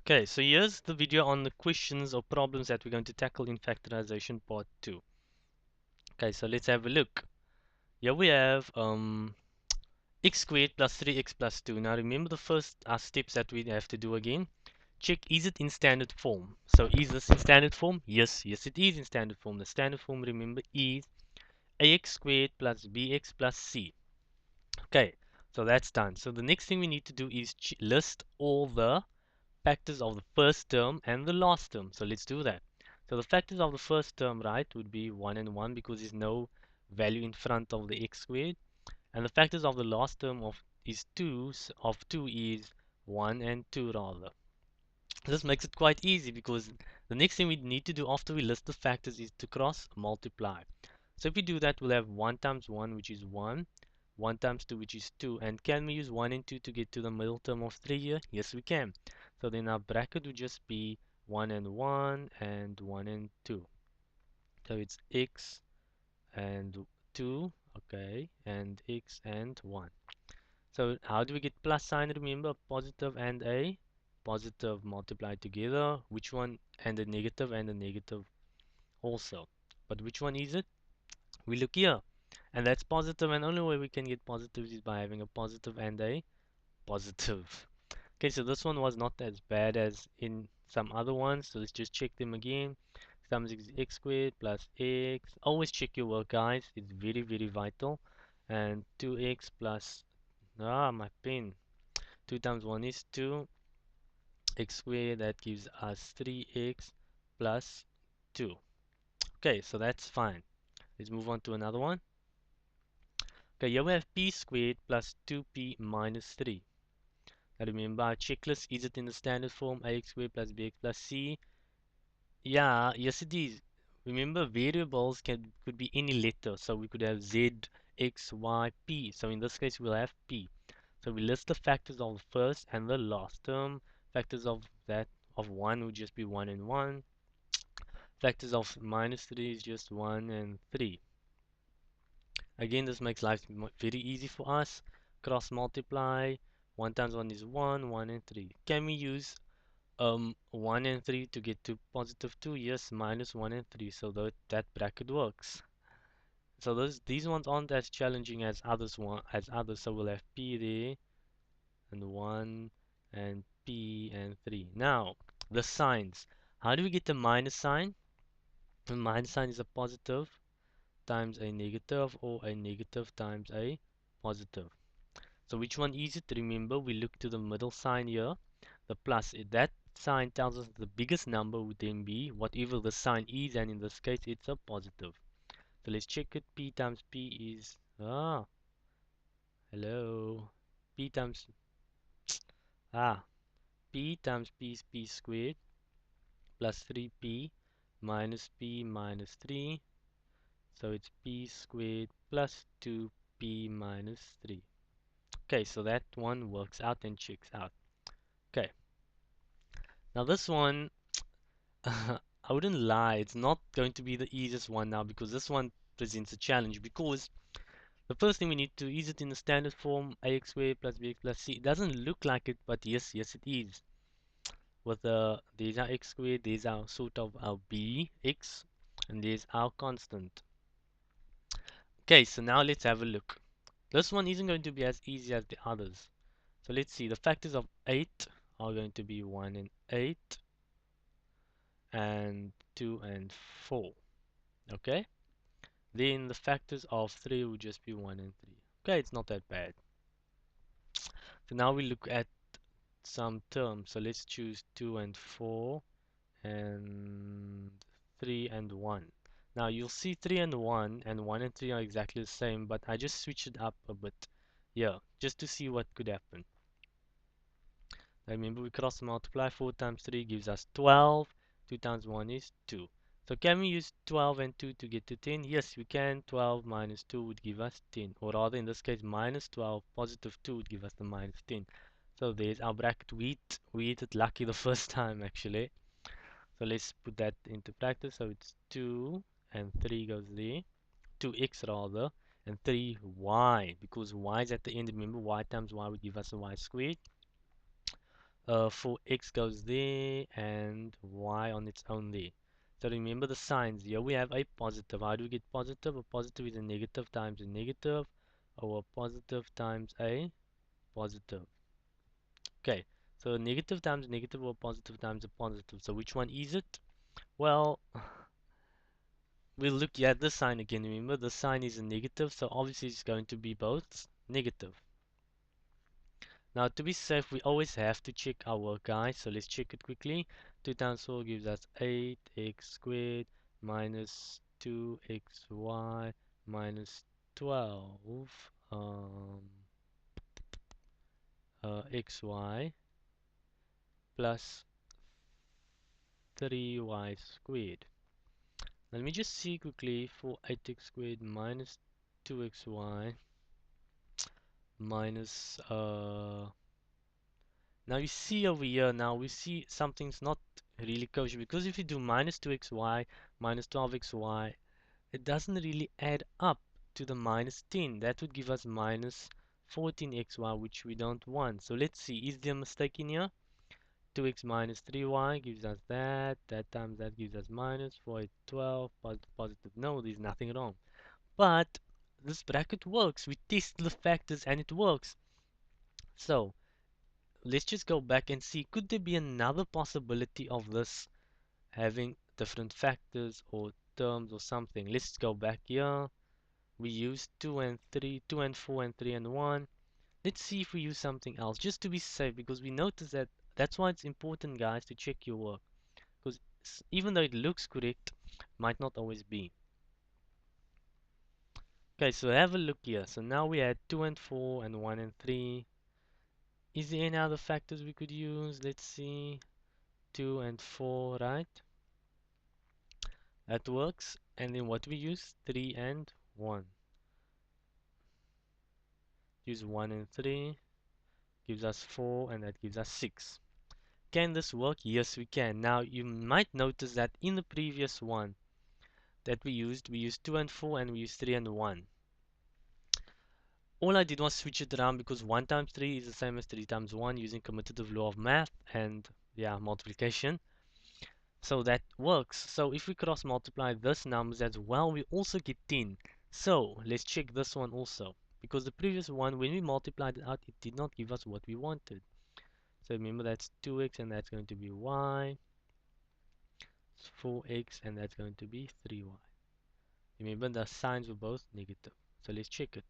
Okay, so here's the video on the questions or problems that we're going to tackle in factorization part 2. Okay, so let's have a look. Here we have x squared plus 3x plus 2. Now remember the first steps that we have to do again. Check, is it in standard form? So is this in standard form? Yes, it is in standard form. The standard form, remember, is ax squared plus bx plus c. Okay, so that's done. So the next thing we need to do is list all the factors of the first term and the last term. So let's do that. So the factors of the first term, right, would be 1 and 1 because there's no value in front of the x squared. And the factors of the last term of 2 is 1 and 2 rather. This makes it quite easy because the next thing we need to do after we list the factors is to cross multiply. So if we do that, we'll have 1 times 1, which is 1, 1 times 2, which is 2. And can we use 1 and 2 to get to the middle term of 3 here? Yes, we can. So then our bracket would just be 1 and 1 and 1 and 2. So it's x and 2, okay, and x and 1. So how do we get plus sign? Remember, positive and a positive multiplied together. Which one? And a negative also. But which one is it? We look here. And that's positive, and only way we can get positives is by having a positive and a positive. Okay, so this one was not as bad as in some other ones. So let's just check them again. Times x squared plus x. Always check your work, guys. It's very, very vital. And 2x plus, my pen. 2 times 1 is 2. X squared, that gives us 3x plus 2. Okay, so that's fine. Let's move on to another one. Okay, here we have p squared plus 2p minus 3. Now remember our checklist, is it in the standard form ax squared plus bx plus c? Yeah, yes it is. Remember variables could be any letter, so we could have z, x, y, p. So in this case we'll have p. So we list the factors of the first and the last term. Factors of that of 1 would just be 1 and 1. Factors of minus 3 is just 1 and 3. Again, this makes life very easy for us. Cross multiply. 1 times 1 is 1, 1 and 3. Can we use 1 and 3 to get to positive 2? Yes, minus 1 and 3. So that bracket works. So these ones aren't as challenging as others. So we'll have p there and 1 and p and 3. Now, the signs. How do we get the minus sign? The minus sign is a positive times a negative or a negative times a positive. So which one is it? Remember, we look to the middle sign here, the plus. That sign tells us the biggest number would then be whatever the sign is, and in this case, it's a positive. So let's check it. P times P is, hello. P times, ah, P times P is P squared plus 3P minus P minus 3. So it's P squared plus 2P minus 3. Okay, so that one works out and checks out. Okay, now this one, I wouldn't lie, it's not going to be the easiest one now because this one presents a challenge because the first thing we need to, is it in the standard form ax squared plus bx plus c? It doesn't look like it, but yes, it is. With there's our x squared, there's our sort of our bx, and there's our constant. Okay, so now let's have a look. This one isn't going to be as easy as the others. So let's see, the factors of 8 are going to be 1 and 8 and 2 and 4. Okay? Then the factors of 3 would just be 1 and 3. Okay, it's not that bad. So now we look at some terms. So let's choose 2 and 4 and 3 and 1. Now you'll see 3 and 1 and 1 and 3 are exactly the same, but I just switched it up a bit here just to see what could happen. Remember, we cross multiply. 4 times 3 gives us 12. 2 times 1 is 2. So can we use 12 and 2 to get to 10? Yes, we can. 12 minus 2 would give us 10. Or rather, in this case, minus 12, positive 2 would give us the minus 10. So there's our bracket. We hit it lucky the first time, actually. So let's put that into practice. So it's 2 and 3 goes there. 2x rather. And 3y. Because y is at the end. Remember, y times y would give us a y squared. For x goes there and y on its own there. So remember the signs. Here we have a positive. How do we get positive? A positive is a negative times a negative, or a positive times a positive. Okay, so a negative times a negative or positive times a positive. So which one is it? Well, we'll look at the sign again. Remember, the sign is a negative, so obviously it's going to be both negative. Now, to be safe, we always have to check our work, guys. So let's check it quickly. 2 times 4 gives us 8x squared minus 2xy minus 12 xy plus 3y squared. Let me just see quickly for 8x squared minus 2xy minus now you see over here, now we see something's not really kosher, because if you do minus 2xy minus 12xy, it doesn't really add up to the minus 10. That would give us minus 14xy, which we don't want. So let's see, is there a mistake in here? 2x minus 3y gives us that. That times that gives us minus 4, 8, 12, positive, positive. No, there's nothing wrong. But this bracket works. We test the factors and it works. So let's just go back and see, could there be another possibility of this having different factors or terms or something? Let's go back here. We use 2 and 3, 2 and 4 and 3 and 1. Let's see if we use something else just to be safe, because we notice that that's why it's important, guys, to check your work, because even though it looks correct, might not always be. Okay, so have a look here. So now we had 2 and 4 and 1 and 3. Is there any other factors we could use? Let's see. 2 and 4, right? That works. And then what we use? 3 and 1. Use 1 and 3. Gives us 4, and that gives us 6. Can this work? Yes, we can. Now, you might notice that in the previous one that we used 2 and 4, and we used 3 and 1. All I did was switch it around, because 1 times 3 is the same as 3 times 1 using commutative law of math and, yeah, multiplication. So that works. So if we cross multiply this numbers as well, we also get 10. So let's check this one also, because the previous one, when we multiplied it out, it did not give us what we wanted. So remember, that's 2x and that's going to be y, 4x and that's going to be 3y. Remember, the signs were both negative. So let's check it.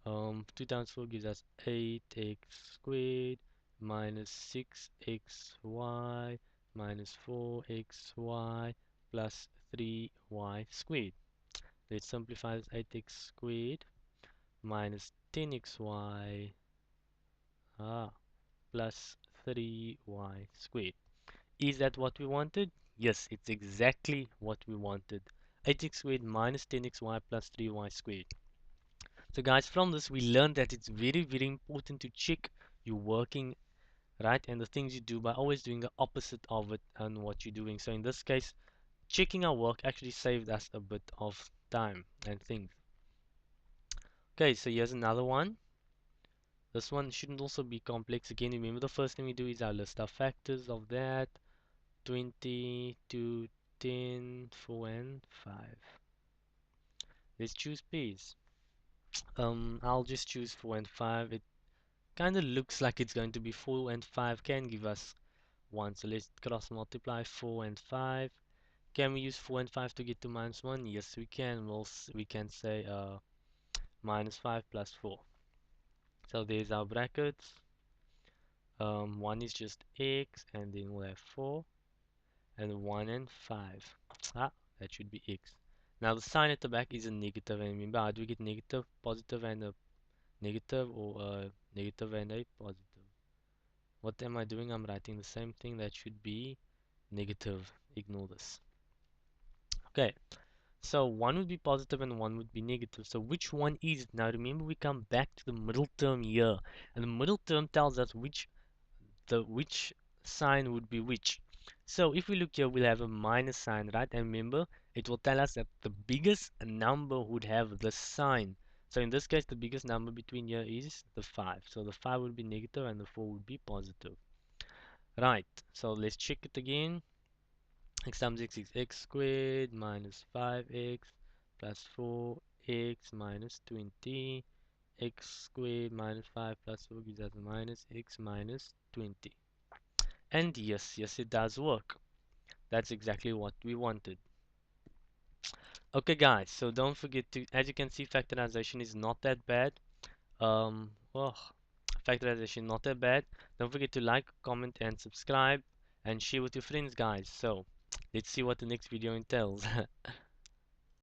2 times 4 gives us 8x squared minus 6xy minus 4xy plus 3y squared. Let's simplify this. 8x squared minus 10xy plus 3y squared. Is that what we wanted? Yes, it's exactly what we wanted. 8x squared minus 10xy plus 3y squared. So guys, from this we learned that it's very, very important to check your working, right, and the things you do by always doing the opposite of it and what you're doing. So in this case, checking our work actually saved us a bit of time and things. Okay, so here's another one. This one shouldn't also be complex. Again, remember, the first thing we do is our list of factors of that. 20 to 10, 4 and 5. Let's choose pairs. I'll just choose 4 and 5. It kind of looks like it's going to be 4 and 5 can give us 1. So let's cross multiply 4 and 5. Can we use 4 and 5 to get to minus 1? Yes, we can. We can say minus 5 plus 4. So there's our brackets. 1 is just x, and then we'll have 4, and 1 and 5. That should be x. Now the sign at the back is a negative, and remember, how do we get negative, positive, and a negative, or a negative and a positive? What am I doing? I'm writing the same thing. That should be negative. Ignore this. Okay, so one would be positive and one would be negative. So which one is it? Now remember, we come back to the middle term here, and the middle term tells us which sign would be which. So if we look here, we'll have a minus sign, right? And remember, it will tell us that the biggest number would have this sign. So in this case, the biggest number between here is the 5. So the 5 would be negative and the 4 would be positive. Right, so let's check it again. X times x is x squared minus 5x plus 4x minus 20. X squared minus 5 plus 4 gives us minus x minus 20. And yes, it does work. That's exactly what we wanted. Okay, guys, so don't forget to, as you can see, factorization is not that bad. Well, factorization not that bad. Don't forget to like, comment, and subscribe, and share with your friends, guys. So, let's see what the next video entails.